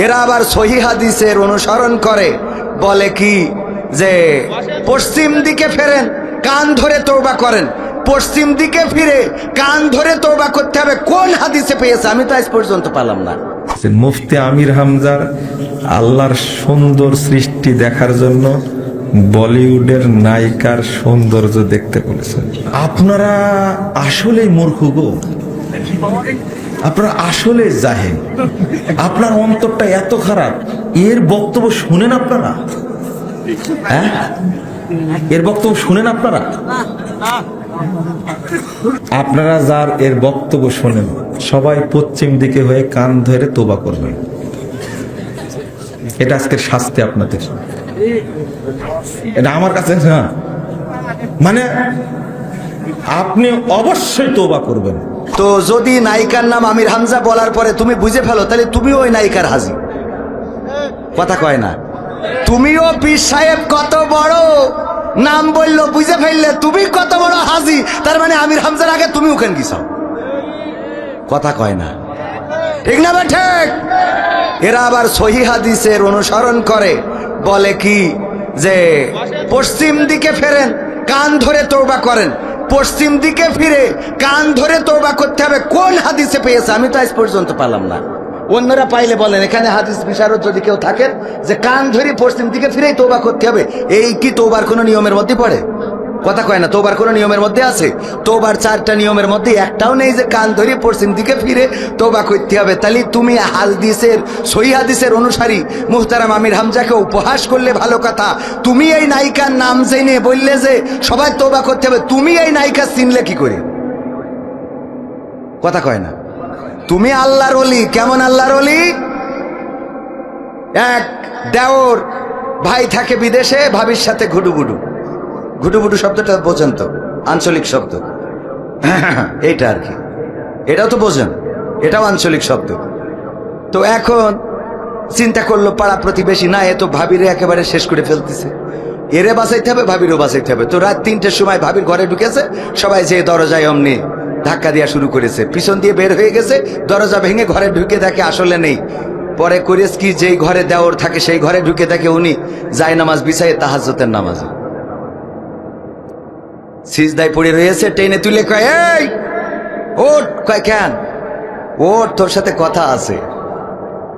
এরা আবার সহি হাদিসের অনুসরণ করে, বলে কি যে পশ্চিম দিকে ফেরেন, কান ধরে তওবা করেন। পশ্চিম দিকে ফিরে কান ধরে তওবা করতে হবে, কোন হাদিসে পেয়েছে? আমি তো আজ পর্যন্ত পেলাম না। মুফতি আমির হামজার আল্লাহর সুন্দর সৃষ্টি দেখার জন্য বলিউডের নায়িকার সৌন্দর্য দেখতে বলেছেন। আপনারা আসলেই মূর্খ গো, আপনারা আসলে জাহেল, আপনার অন্তরটা এত খারাপ। এর বক্তব্য শুনেন আপনারা? হ্যাঁ, এর বক্তব্য শুনেন আপনারা? আপনারা যার এর বক্তব্য শোনেন, সবাই পশ্চিম দিকে হয়ে কান ধরে তোবা করবেন। এটা আজকের শাস্তি আপনাদের। এটা আমার কাছে না, মানে আপনি অবশ্যই তোবা করবেন। তো যদি নায়িকার নাম আমির হামজা বলার পরে তুমি বুঝে ফেলো, তাহলে তুমিও ওই নায়িকার হাজি। কথা কয় না? তুমিও পীর সাহেব কত বড় নাম বললো, বুঝে ফেললে তুমি কত বড় হাজি। তার মানে আমির হামজার আগে তুমি ওখানে গেছাও। কথা কয় না, ঠিক না? ঠিক। এরা আবার সহি হাদিসের অনুসরণ করে, বলে কি যে পশ্চিম দিকে ফেরেন, কান ধরে তওবা করেন। পশ্চিম দিকে ফিরে কান ধরে তওবা করতে হবে, কোন হাদিসে পেয়েছে? আমি তো আজ পর্যন্ত পেলাম না। অন্যরা পাইলে বলেন, এখানে হাদিস বিশারদ যদি কেউ থাকেন যে কান ধরে পশ্চিম দিকে ফিরেই তওবা করতে হবে, এই কি তওবার কোনো নিয়মের মধ্যে পড়ে? কথা কয় না? তওবার কোনো নিয়মের মধ্যে আছে? তওবার 4টা নিয়মের মধ্যে একটাও নেই যে কান ধরে পশ্চিম দিকে ফিরে তওবা করতে হবে। তাহলে তুমি হাদিসের সহি হাদিসের অনুসারী মুহতারাম আমির হামজাকে উপহাস করলে ভালো কথা। তুমি এই নায়িকার নাম জেনে বললে যে সবাই তওবা করতে হবে, তুমি এই নায়িকা চিনলে কি করে? কথা কয় না? তুমি আল্লাহর ওলি। কেমন আল্লাহর ওলি? এক দেওর ভাই থাকে বিদেশে, ভাবির সাথে ঘুডুবুডু। ঘুডুবুডু শব্দটা বোঝেন তো? আঞ্চলিক শব্দ এইটা আর কি, এটাও তো বোঝেন, এটাও আঞ্চলিক শব্দ। তো এখন চিন্তা করলো পাড়া প্রতিবেশী না, এ তো ভাবিরে একেবারে শেষ করে ফেলতেছে, এরে বাঁচাইতে হবে, ভাবিরও বাঁচাইতে হবে। তো রাত 3টের সময় ভাবির ঘরে ঢুকেছে, সবাই যে দরজায় অমনি ধাক্কা দেওয়া শুরু করেছে, পিছন দিয়ে বের হয়ে গেছে, দরজা ভেঙে ঘরে ঢুকে দেখে আসলে নেই। পরে করেছ কি, যেই ঘরে দেওর থাকে সেই ঘরে ঢুকে দেখে উনি যায় নামাজ বিছাই তাহাজ্জুদের নামাজে সিজদায় পড়ে রয়েছে। টেনে তুলে কয়, এই ওঠ। কয় কেন? ওঠ, তোর সাথে কথা আছে।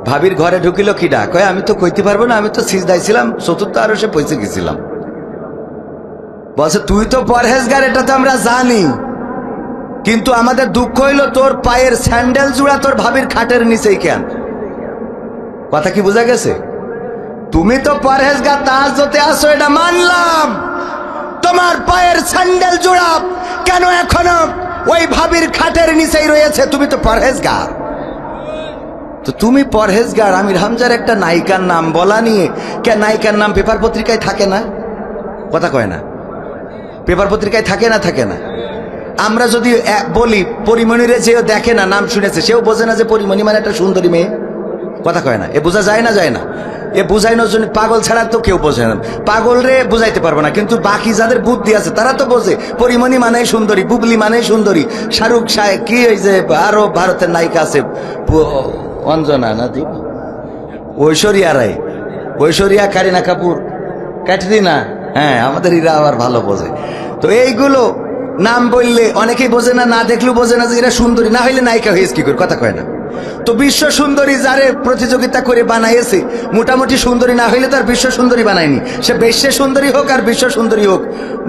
ভাবির ঘরে ঢুকিল কিডা? কয় আমি তো কইতে পারবো না, আমি তো সিজদায় ছিলাম, চতুর্থ আরশে পৌঁছে গেছিলাম। বলছে তুই তো পরহেজগার, এটা তো আমরা জানি, কিন্তু আমাদের দুঃখ হইল তোর পায়ের স্যান্ডেল জোড়া তোর ভাবির খাটের নিচেই কেন? কথা কি বোঝা গেছে? তুমি তো পরহেজগার, তাহাজ্জুদে আসো, এটা মানলাম, তোমার পায়ের স্যান্ডেল জোড়া কেন এখনো ওই ভাবির খাটের নিচেই রয়েছে? তুমি তো পরহেজগার। তো তুমি পরহেজগার, আমির হামজার একটা নায়িকার নাম বলা নিয়ে কে? নায়িকার নাম পেপার পত্রিকায় থাকে না? কথা কয় না? পেপার পত্রিকায় থাকে না? থাকে না? আমরা যদি বলি পরিমণিরে, যেও দেখে না, নাম শুনেছে, সেও বোঝে না যে পরিমণি মানে একটা সুন্দরী মেয়ে। কথা কয় না? এ বোঝা যায় না? যায় না? এ বুঝাইনোর জন্য পাগল ছাড়া তো কেউ বোঝে না। পাগল রে বুঝাইতে পারবো না, কিন্তু বাকি যাদের বুদ্ধি আছে তারা তো বোঝে। পরিমণি মানে সুন্দরী, বুবলি মানে সুন্দরী, শাহরুখ সাহেব, কি ওই যে আরো ভারতের নায়িকা আছে, অঞ্জনা না, ঐশ্বরিয়া রায়, ঐশ্বরিয়া, কারিনা কাপুর, ক্যাটরিনা, হ্যাঁ, আমাদের এরা আবার ভালো বোঝে। তো এইগুলো নাম বললে অনেকেই বোঝে না, না দেখলেও বোঝে না যে এরা সুন্দরী, না হইলে নায়িকা হয়েছে কি করে? কথা কয় না? তো বিশ্ব সুন্দরী যারে প্রতিযোগিতা করে বানাইছে, মোটামুটি সুন্দরী না হইলে তার বিশ্ব সুন্দরী বানায়নি। সে বিশ্ব সুন্দরী হোক আর বিশ্ব সুন্দরী হোক,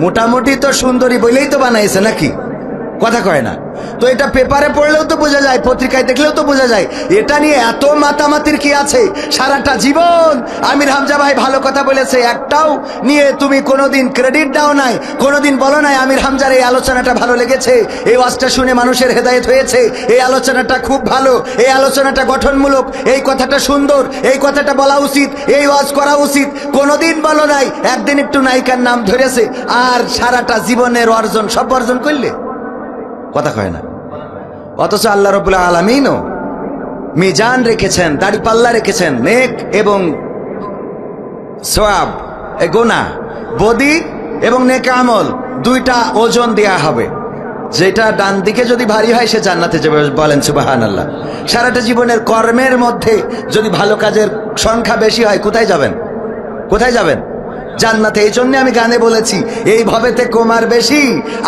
মোটামুটি তো সুন্দরী বলেই তো বানাইছে নাকি? কথা কয় না? তো এটা পেপারে পড়লেও তো বোঝা যায়, পত্রিকায় দেখলেও তো বোঝা যায়। এটা নিয়ে এত মাতামাতির কি আছে? সারাটা জীবন আমির হামজা ভাই ভালো কথা বলেছে, একটাও নিয়ে তুমি কোনোদিন ক্রেডিট দাও নাই, কোনোদিন বলো নাই আমির হামজার এই আলোচনাটা ভালো লেগেছে, এই ওয়াজটা শুনে মানুষের হেদায়েত হয়েছে, এই আলোচনাটা খুব ভালো, এই আলোচনাটা গঠনমূলক, এই কথাটা সুন্দর, এই কথাটা বলা উচিত, এই ওয়াজ করা উচিত, কোনোদিন বলো নাই। একদিন একটু নায়িকার নাম ধরেছে, আর সারাটা জীবনের অর্জন সব অর্জন করলে? কথা কয় না? অথচ আল্লাহ রাব্বুল আলামিনও মিজান রেখেছেন, দাড়িপাল্লা রেখেছেন, নেক এবং সওয়াব, গুনাহ, বদি এবং নেক আমল, দুইটা ওজন দেয়া হবে। যেটা ডান দিকে যদি ভারী হয় সে জান্নাতে যাবে, বলেন সুবহানাল্লাহ। সারাটা জীবনের কর্মের মধ্যে যদি ভালো কাজের সংখ্যা বেশি হয় কোথায় যাবেন? কোথায় যাবেন? জান্নাতে। এই জন্য আমি গানে বলেছি এই ভবেতে কোমার বেশি,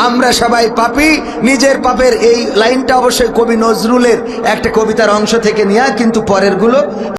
আমরা সবাই পাপী, নিজের পাপের। এই লাইনটা অবশ্যই কবি নজরুলের একটা কবিতার অংশ থেকে নেওয়া, কিন্তু পরের গুলো